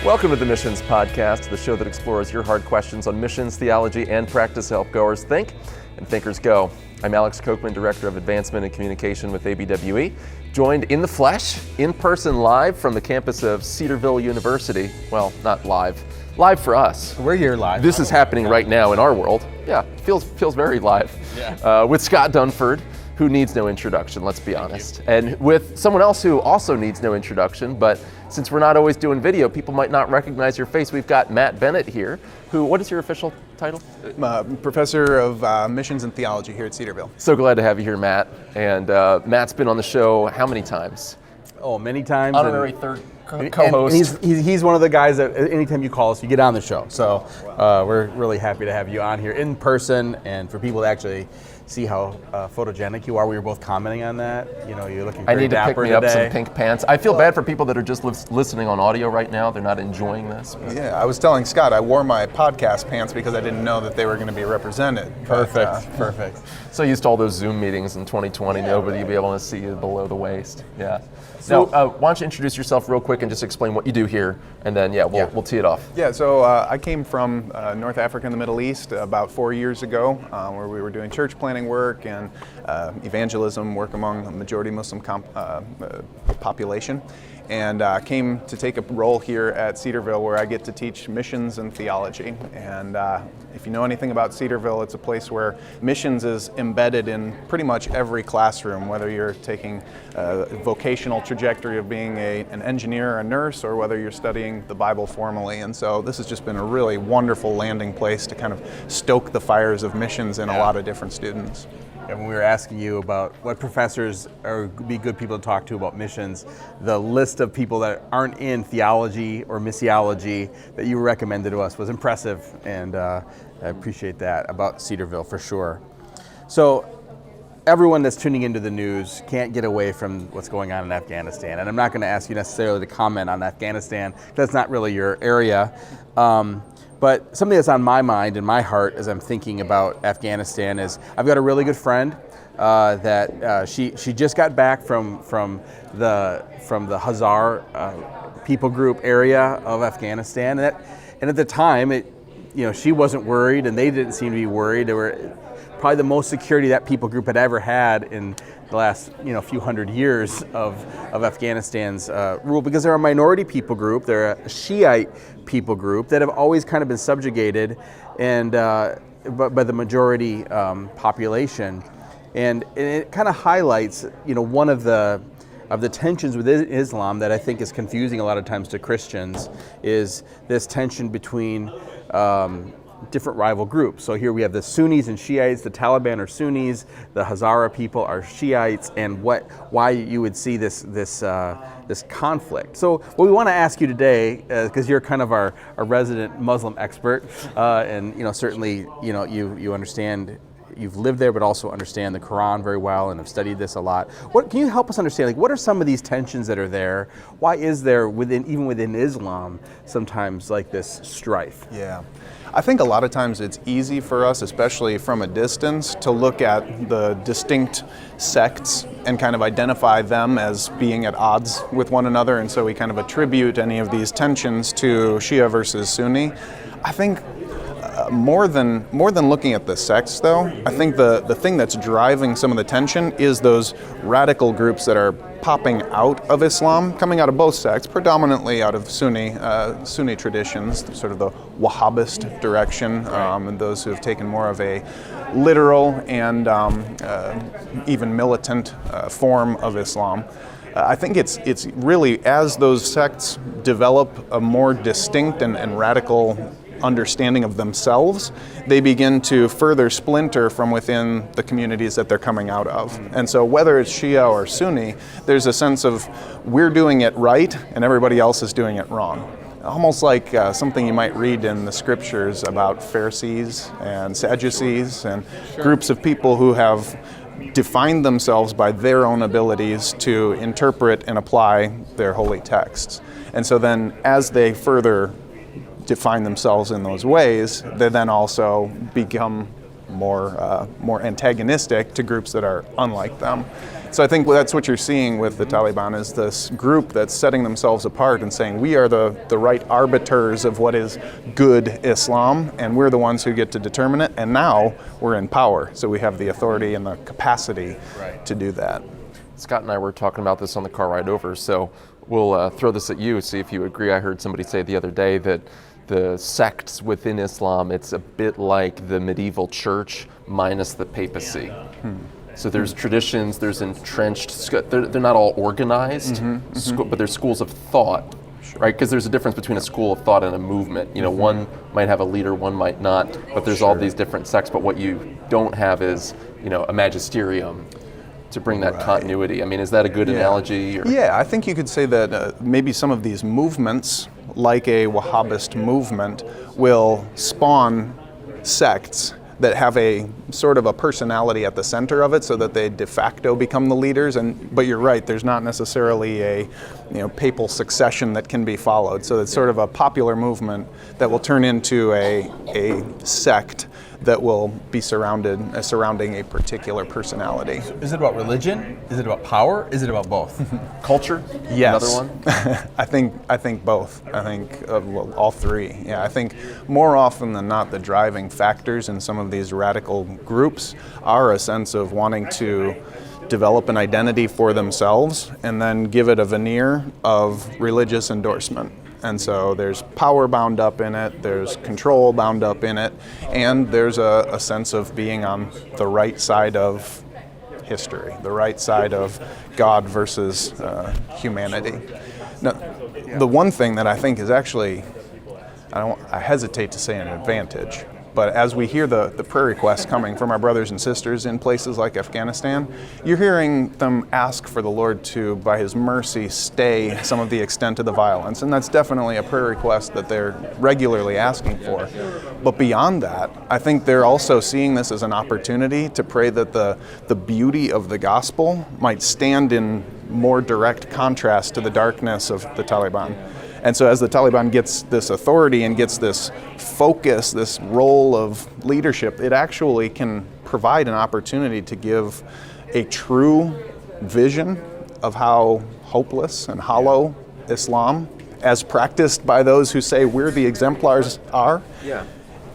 Welcome to the Missions Podcast, the show that explores your hard questions on missions, theology, and practice to help goers think and thinkers go. I'm Alex Kocman, Director of Advancement and Communication with ABWE, joined in the flesh, in person, live from the campus of Cedarville University. Well, not live for us. We're here live. This is happening right now in our world. Yeah, feels very live. Yeah. With Scott Dunford, who needs no introduction, let's be honest. And with someone else who also needs no introduction, but since we're not always doing video, people might not recognize your face. We've got Matt Bennett here, who, what is your official title? Professor of Missions and Theology here at Cedarville. So glad to have you here, Matt. And Matt's been on the show how many times? Oh, many times. Honorary third co-host. And he's one of the guys that anytime you call us, you get on the show. So we're really happy to have you on here in person, and for people to actually see how photogenic you are. We were both commenting on that. You know, you're looking very dapper today. I need to pick me up some pink pants. I feel bad for people that are just listening on audio right now. They're not enjoying this. But. Yeah, I was telling Scott I wore my podcast pants because I didn't know that they were going to be represented. Perfect. So used to all those Zoom meetings in 2020. Nobody will be able to see you below the waist. Yeah. So, now, why don't you introduce yourself real quick and just explain what you do here, and then we'll tee it off. Yeah. So I came from North Africa and the Middle East about 4 years ago, where we were doing church planting work and evangelism work among a majority Muslim population, and came to take a role here at Cedarville where I get to teach missions and theology. And if you know anything about Cedarville, it's a place where missions is embedded in pretty much every classroom, whether you're taking a vocational trajectory of being an engineer or a nurse, or whether you're studying the Bible formally. And so this has just been a really wonderful landing place to kind of stoke the fires of missions in a lot of different students. And when we were asking you about what professors would be good people to talk to about missions, the list of people that aren't in theology or missiology that you recommended to us was impressive, and I appreciate that about Cedarville for sure. So everyone that's tuning into the news can't get away from what's going on in Afghanistan, and I'm not going to ask you necessarily to comment on Afghanistan. That's not really your area. But something that's on my mind and my heart as I'm thinking about Afghanistan is I've got a really good friend that she just got back from the Hazara people group area of Afghanistan, and at the time she wasn't worried and they didn't seem to be worried. They were probably the most security that people group had ever had in the last few hundred years of Afghanistan's rule, because they're a minority people group. They're a Shiite people group that have always kind of been subjugated and by the majority population, and it kind of highlights one of the tensions within Islam that I think is confusing a lot of times to Christians, is this tension between different rival groups. So here we have the Sunnis and Shiites. The Taliban are Sunnis, the Hazara people are Shiites, and why you would see this conflict. So what we want to ask you today, because you're kind of our resident Muslim expert, and certainly you understand. You've lived there, but also understand the Quran very well and have studied this a lot. What can you help us understand? What are some of these tensions that are there? Why is there even within Islam sometimes like this strife? Yeah. I think a lot of times it's easy for us, especially from a distance, to look at the distinct sects and kind of identify them as being at odds with one another, and so we kind of attribute any of these tensions to Shia versus Sunni. I think more than looking at the sects, though, I think the thing that's driving some of the tension is those radical groups that are popping out of Islam, coming out of both sects, predominantly out of Sunni traditions, sort of the Wahhabist direction, and those who have taken more of a literal and even militant form of Islam. I think it's really, as those sects develop a more distinct and radical understanding of themselves, they begin to further splinter from within the communities that they're coming out of. And so whether it's Shia or Sunni, there's a sense of we're doing it right and everybody else is doing it wrong. Almost like something you might read in the scriptures about Pharisees and Sadducees and groups of people who have defined themselves by their own abilities to interpret and apply their holy texts. And so then as they further define themselves in those ways, they then also become more antagonistic to groups that are unlike them. So I think that's what you're seeing with the Taliban, is this group that's setting themselves apart and saying we are the right arbiters of what is good Islam, and we're the ones who get to determine it, and now we're in power, so we have the authority and the capacity to do that. Scott and I were talking about this on the car ride over, so we'll throw this at you, see if you agree. I heard somebody say the other day that the sects within Islam, it's a bit like the medieval church minus the papacy. So there's traditions, there's entrenched, they're not all organized, but there's schools of thought, right? Because there's a difference between a school of thought and a movement. You know, one might have a leader, one might not, but there's all these different sects. But what you don't have is, you know, a magisterium to bring that continuity. I mean, is that a good analogy? Or? Yeah, I think you could say that maybe some of these movements, like a Wahhabist movement, will spawn sects that have a sort of a personality at the center of it, so that they de facto become the leaders. But you're right, there's not necessarily a papal succession that can be followed. So it's sort of a popular movement that will turn into a sect that will be surrounding a particular personality. Is it about religion? Is it about power? Is it about both? Culture? Yes. Another one? I think both. I think all three. Yeah, I think more often than not, the driving factors in some of these radical groups are a sense of wanting to develop an identity for themselves and then give it a veneer of religious endorsement. And so there's power bound up in it, there's control bound up in it, and there's a sense of being on the right side of history, the right side of God versus humanity. Now, the one thing that I think is actually, I hesitate to say an advantage, but as we hear the prayer requests coming from our brothers and sisters in places like Afghanistan, you're hearing them ask for the Lord to, by His mercy, stay some of the extent of the violence. And that's definitely a prayer request that they're regularly asking for. But beyond that, I think they're also seeing this as an opportunity to pray that the beauty of the gospel might stand in more direct contrast to the darkness of the Taliban. And so as the Taliban gets this authority and gets this focus, this role of leadership, it actually can provide an opportunity to give a true vision of how hopeless and hollow Islam, as practiced by those who say we're the exemplars, are,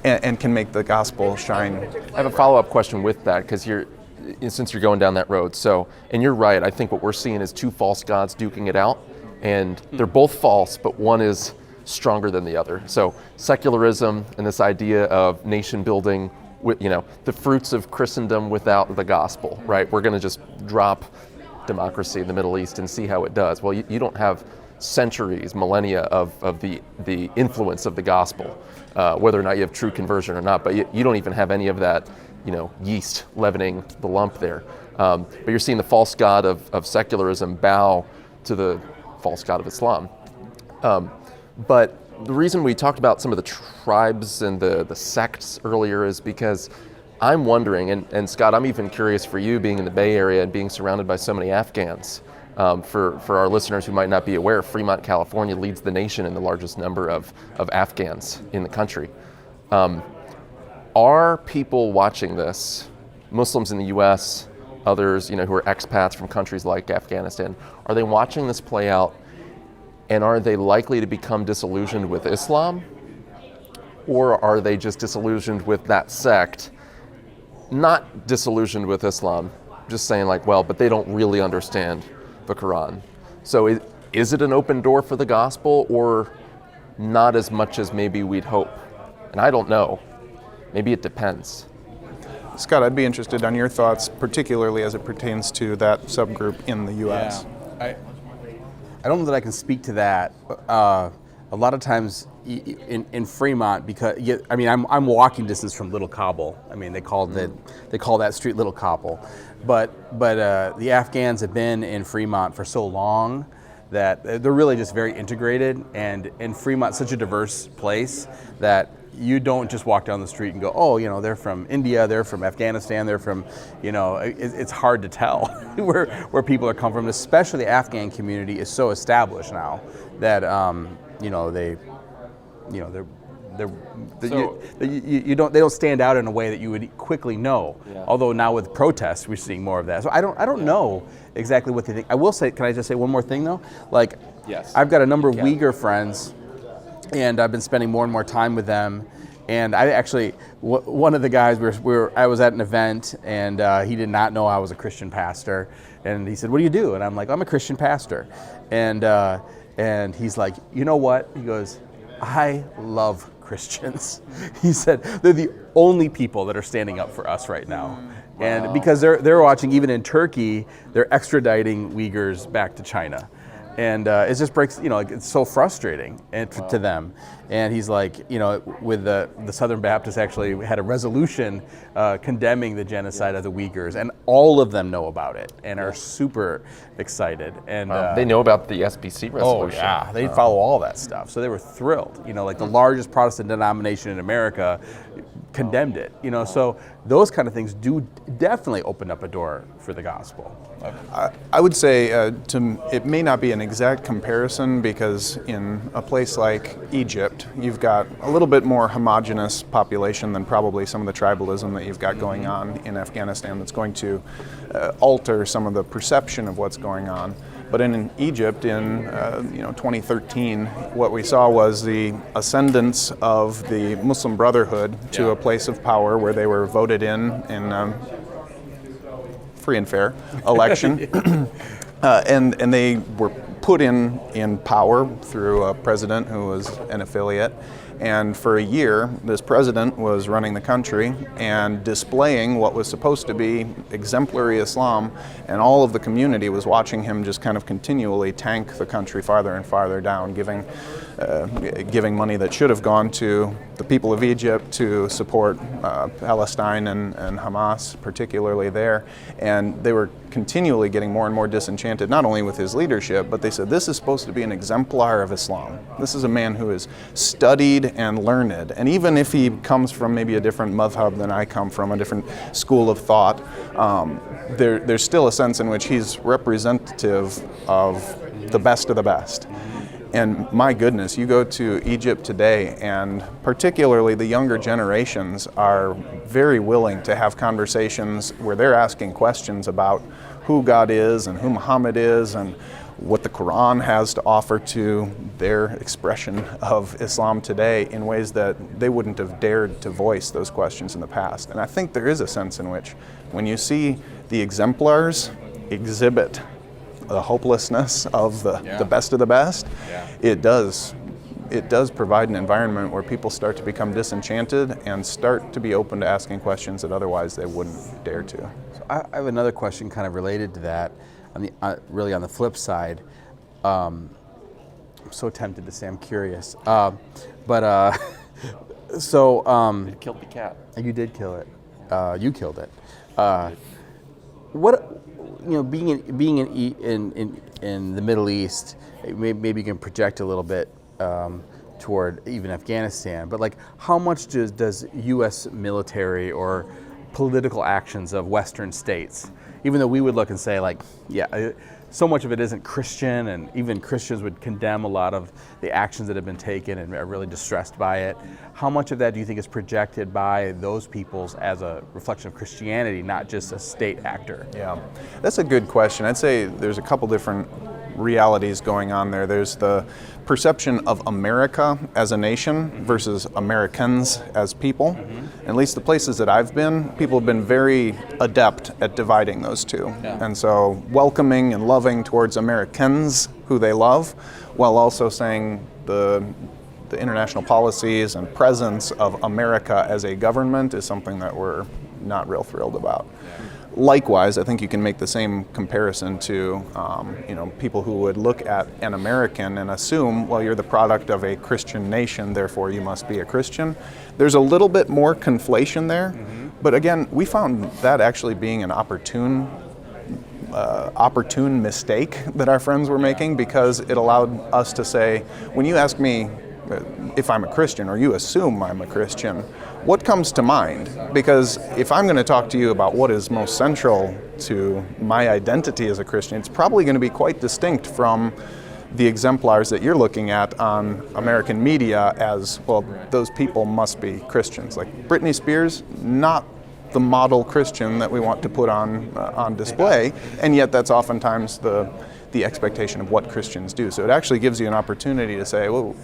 and can make the gospel shine. I have a follow-up question with that, because since you're going down that road. So, and you're right, I think what we're seeing is two false gods duking it out. And they're both false, but one is stronger than the other. So secularism and this idea of nation building, with, the fruits of Christendom without the gospel, right? We're going to just drop democracy in the Middle East and see how it does. Well, you don't have centuries, millennia of the influence of the gospel, whether or not you have true conversion or not. But you don't even have any of that, yeast leavening the lump there. But you're seeing the false god of secularism bow to the false god of Islam. But the reason we talked about some of the tribes and the sects earlier is because I'm wondering, and Scott, I'm even curious for you being in the Bay Area and being surrounded by so many Afghans. For our listeners who might not be aware, Fremont, California leads the nation in the largest number of Afghans in the country. Are people watching this, Muslims in the U.S., others, who are expats from countries like Afghanistan, are they watching this play out, and are they likely to become disillusioned with Islam? Or are they just disillusioned with that sect, not disillusioned with Islam, just saying but they don't really understand the Quran? So is it an open door for the gospel, or not as much as maybe we'd hope? And I don't know. Maybe it depends. Scott, I'd be interested on your thoughts, particularly as it pertains to that subgroup in the U.S. Yeah. I don't know that I can speak to that. A lot of times in Fremont, because I'm walking distance from Little Kabul. They call that street Little Kabul, but the Afghans have been in Fremont for so long that they're really just very integrated, and Fremont's such a diverse place that you don't just walk down the street and go, they're from India, they're from Afghanistan, they're from, it's hard to tell where people are coming from. Especially the Afghan community is so established now that, They don't stand out in a way that you would quickly know. Yeah. Although now with protests, we're seeing more of that. So I don't know exactly what they think. I will say, can I just say one more thing though? Like, yes. I've got a number of Uyghur friends, and I've been spending more and more time with them. And I actually, one of the guys, I was at an event, and he did not know I was a Christian pastor. And he said, "What do you do?" And I'm like, "I'm a Christian pastor." And he's like, "You know what?" He goes, "I love Christians." He said, "They're the only people that are standing up for us right now." Wow. And because they're watching, even in Turkey, they're extraditing Uyghurs back to China. And it just breaks, it's so frustrating to them. And he's like, with the Southern Baptists actually had a resolution condemning the genocide of the Uyghurs, and all of them know about it and are super excited. And they know about the SBC resolution. Oh yeah, they follow all that stuff. So they were thrilled. Like the largest Protestant denomination in America condemned it. So those kind of things do definitely open up a door for the gospel. I would say it may not be an exact comparison, because in a place like Egypt, you've got a little bit more homogenous population than probably some of the tribalism that you've got going on in Afghanistan that's going to alter some of the perception of what's going on. But in Egypt in 2013, what we saw was the ascendance of the Muslim Brotherhood to a place of power where they were voted in free and fair election, and they were put in power through a president who was an affiliate. And for a year, this president was running the country and displaying what was supposed to be exemplary Islam, and all of the community was watching him just kind of continually tank the country farther and farther down, giving money that should have gone to the people of Egypt to support Palestine and Hamas, particularly there. And they were continually getting more and more disenchanted, not only with his leadership, but they said, this is supposed to be an exemplar of Islam. This is a man who is studied and learned. And even if he comes from maybe a different madhab than I come from, a different school of thought, there's still a sense in which he's representative of the best of the best. And my goodness, you go to Egypt today, and particularly the younger generations are very willing to have conversations where they're asking questions about who God is and who Muhammad is and what the Quran has to offer to their expression of Islam today in ways that they wouldn't have dared to voice those questions in the past. And I think there is a sense in which when you see the exemplars exhibit the hopelessness of the best of the best, it does provide an environment where people start to become disenchanted and start to be open to asking questions that otherwise they wouldn't dare to. So I have another question kind of related to that. Really on the flip side, I'm so tempted to say I'm curious, You killed the cat. You did kill it. You killed it. What? Being in the Middle East, maybe you can project a little bit toward even Afghanistan. But like, how much does U.S. military or political actions of Western states, even though we would look and say like, so much of it isn't Christian, and even Christians would condemn a lot of the actions that have been taken and are really distressed by it. How much of that do you think is projected by those peoples as a reflection of Christianity, not just a state actor? Yeah, that's a good question. I'd say there's a couple different realities going on there. There's the perception of America as a nation versus Americans as people. At least the places that I've been, people have been very adept at dividing those two. And so welcoming and loving towards Americans who they love, while also saying the international policies and presence of America as a government is something that we're not real thrilled about. Likewise, I think you can make the same comparison to people who would look at an American and assume, well, you're the product of a Christian nation, therefore you must be a Christian. There's a little bit more conflation there, but again, we found that actually being an opportune mistake that our friends were making, because it allowed us to say, when you ask me if I'm a Christian, or you assume I'm a Christian, what comes to mind? Because if I'm going to talk to you about what is most central to my identity as a Christian, it's probably going to be quite distinct from the exemplars that you're looking at on American media as, well, those people must be Christians. Like Britney Spears, not the model Christian that we want to put on display, and yet that's oftentimes the expectation of what Christians do. So it actually gives you an opportunity to say, well,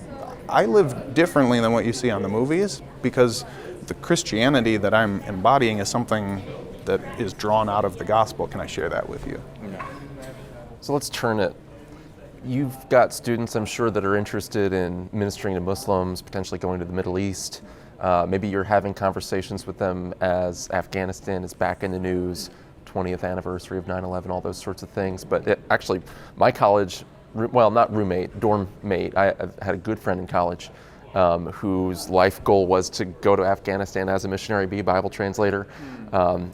I live differently than what you see on the movies, because the Christianity that I'm embodying is something that is drawn out of the gospel. Can I share that with you? So let's turn it. You've got students, I'm sure, that are interested in ministering to Muslims, potentially going to the Middle East. Maybe you're having conversations with them as Afghanistan is back in the news, 20th anniversary of 9/11, all those sorts of things. But actually, my college, well, not roommate, dorm mate, I had a good friend in college whose life goal was to go to Afghanistan as a missionary, be a Bible translator.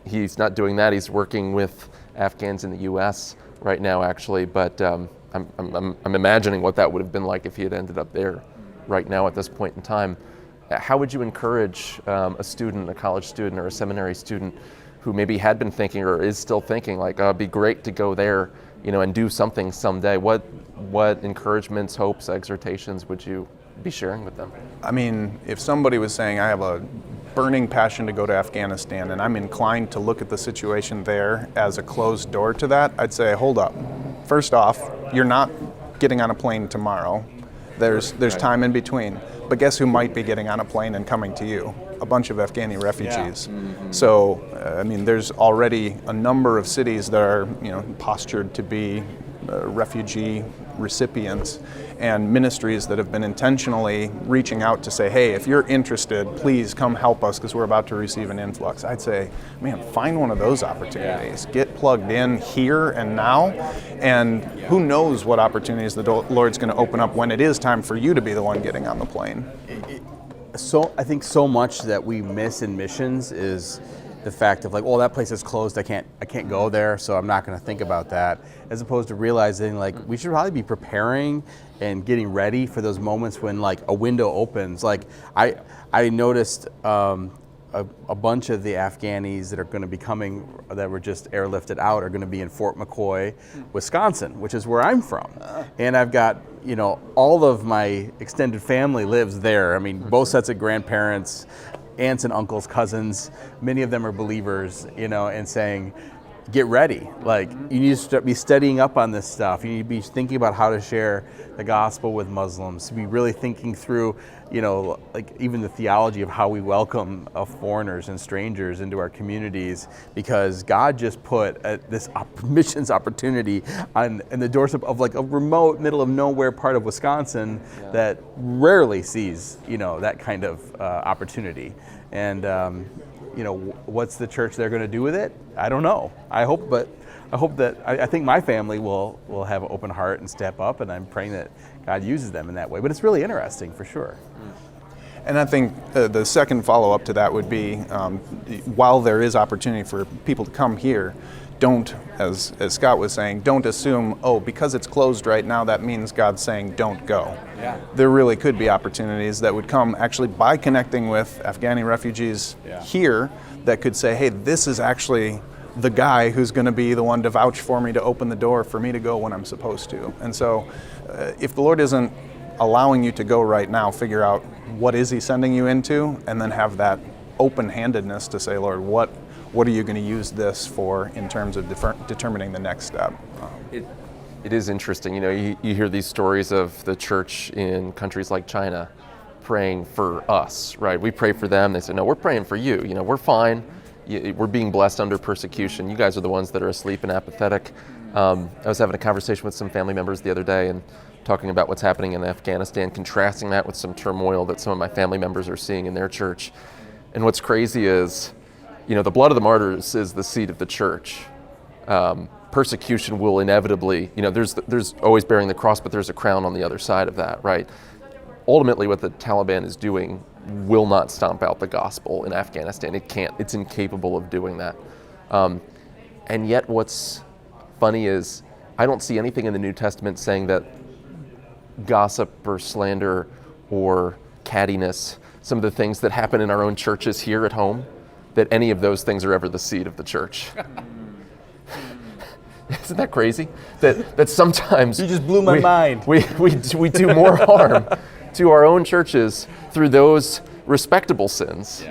He's not doing that. He's working with Afghans in the U.S. right now, actually. But I'm imagining what that would have been like if he had ended up there right now at this point in time. How would you encourage a student, a college student or a seminary student who maybe had been thinking or is still thinking like, it'd be great to go there, and do something someday? What encouragements, hopes, exhortations would you be sharing with them? I mean, if somebody was saying, I have a burning passion to go to Afghanistan and I'm inclined to look at the situation there as a closed door to that, I'd say, hold up. First off, you're not getting on a plane tomorrow. There's time in between. But guess who might be getting on a plane and coming to you? A bunch of Afghani refugees. Yeah. Mm-hmm. So, I mean, there's already a number of cities that are, postured to be refugee recipients, and ministries that have been intentionally reaching out to say, hey, if you're interested, please come help us because we're about to receive an influx. I'd say, man, find one of those opportunities. Get plugged in here and now, and who knows what opportunities the Lord's going to open up when it is time for you to be the one getting on the plane. So I think so much that we miss in missions is the fact of like, oh, that place is closed, I can't go there, so I'm not going to think about that, as opposed to realizing like we should probably be preparing and getting ready for those moments when like a window opens. Like I noticed a bunch of the Afghanis that are going to be coming, that were just airlifted out, are going to be in Fort McCoy, Wisconsin, which is where I'm from. And I've got, all of my extended family lives there. I mean, both sets of grandparents, aunts and uncles, cousins, many of them are believers, and saying, get ready. Like, you need to be studying up on this stuff. You need to be thinking about how to share the gospel with Muslims, to be really thinking through, like even the theology of how we welcome foreigners and strangers into our communities, because God just put this missions opportunity in the doorstep of like a remote, middle of nowhere part of Wisconsin that rarely sees, that kind of opportunity. And what's the church they're going to do with it? I don't know. I hope that I think my family will have an open heart and step up, and I'm praying that God uses them in that way. But it's really interesting for sure. And I think the second follow-up to that would be, while there is opportunity for people to come here, don't, as Scott was saying, don't assume, because it's closed right now, that means God's saying don't go. Yeah. There really could be opportunities that would come actually by connecting with Afghani refugees here that could say, hey, this is actually the guy who's going to be the one to vouch for me, to open the door for me to go when I'm supposed to. And so if the Lord isn't allowing you to go right now, figure out what is he sending you into, and then have that open-handedness to say, Lord, what are you going to use this for in terms of determining the next step? It is interesting. You hear these stories of the church in countries like China praying for us, right? We pray for them. They say, no, we're praying for you. We're fine. We're being blessed under persecution. You guys are the ones that are asleep and apathetic. I was having a conversation with some family members the other day and talking about what's happening in Afghanistan, contrasting that with some turmoil that some of my family members are seeing in their church. And what's crazy is, the blood of the martyrs is the seed of the church. Persecution will inevitably, there's always bearing the cross, but there's a crown on the other side of that, right? Ultimately, what the Taliban is doing will not stomp out the gospel in Afghanistan. It can't. It's incapable of doing that. And yet what's funny is I don't see anything in the New Testament saying that gossip or slander or cattiness, some of the things that happen in our own churches here at home, that any of those things are ever the seed of the church. Isn't that crazy? That sometimes You just blew my mind. We do more harm to our own churches through those respectable sins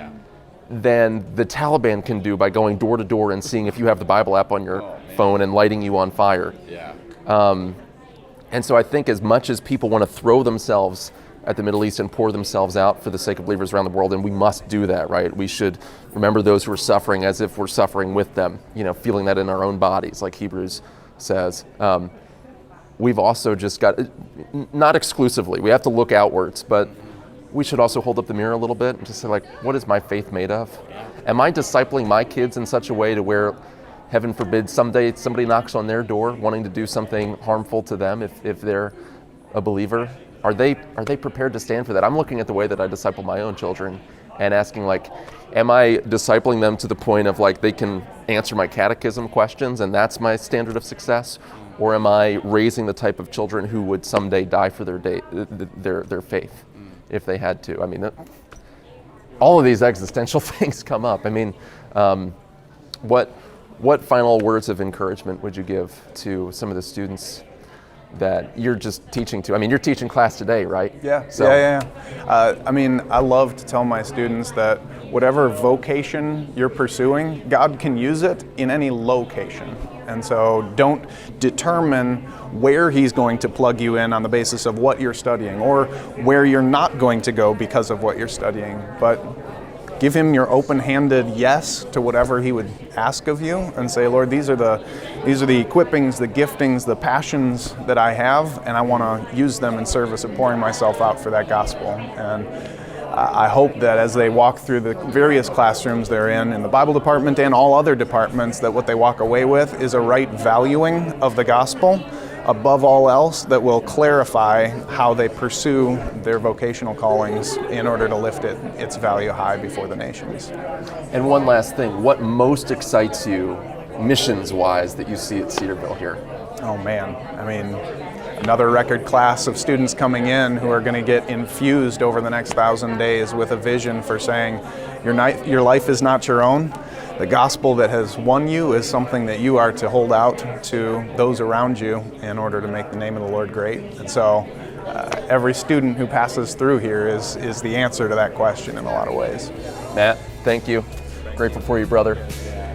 than the Taliban can do by going door to door and seeing if you have the Bible app on your phone and lighting you on fire. And so I think as much as people want to throw themselves at the Middle East and pour themselves out for the sake of believers around the world, and we must do that, right? We should remember those who are suffering as if we're suffering with them, feeling that in our own bodies, like Hebrews says. We've also just got, not exclusively, we have to look outwards, but we should also hold up the mirror a little bit and just say, like, what is my faith made of? Am I discipling my kids in such a way to where, heaven forbid, someday somebody knocks on their door wanting to do something harmful to them if they're a believer? Are they prepared to stand for that? I'm looking at the way that I disciple my own children and asking, like, am I discipling them to the point of, like, they can answer my catechism questions and that's my standard of success? Or am I raising the type of children who would someday die for their faith if they had to? I mean, all of these existential things come up. I mean, what final words of encouragement would you give to some of the students that you're just teaching to? I mean, you're teaching class today, right? Yeah. I mean, I love to tell my students that whatever vocation you're pursuing, God can use it in any location. And so don't determine where He's going to plug you in on the basis of what you're studying or where you're not going to go because of what you're studying, but give Him your open-handed yes to whatever He would ask of you, and say, Lord, these are the equippings, the giftings, the passions that I have, and I want to use them in service of pouring myself out for that gospel. And I hope that as they walk through the various classrooms they're in the Bible department and all other departments, that what they walk away with is a right valuing of the gospel above all else that will clarify how they pursue their vocational callings in order to lift its value high before the nations. And one last thing, what most excites you missions-wise that you see at Cedarville here? Oh man, I mean, another record class of students coming in who are going to get infused over the next 1,000 days with a vision for saying, your life is not your own. The gospel that has won you is something that you are to hold out to those around you in order to make the name of the Lord great. And so every student who passes through here is the answer to that question in a lot of ways. Matt, thank you. Grateful for you, brother.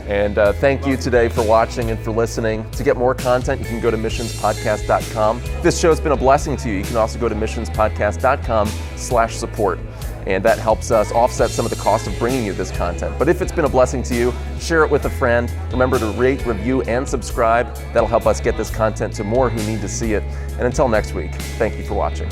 And thank you today for watching and for listening. To get more content, you can go to missionspodcast.com. If this show's been a blessing to you, you can also go to missionspodcast.com/support. And that helps us offset some of the cost of bringing you this content. But if it's been a blessing to you, share it with a friend. Remember to rate, review, and subscribe. That'll help us get this content to more who need to see it. And until next week, thank you for watching.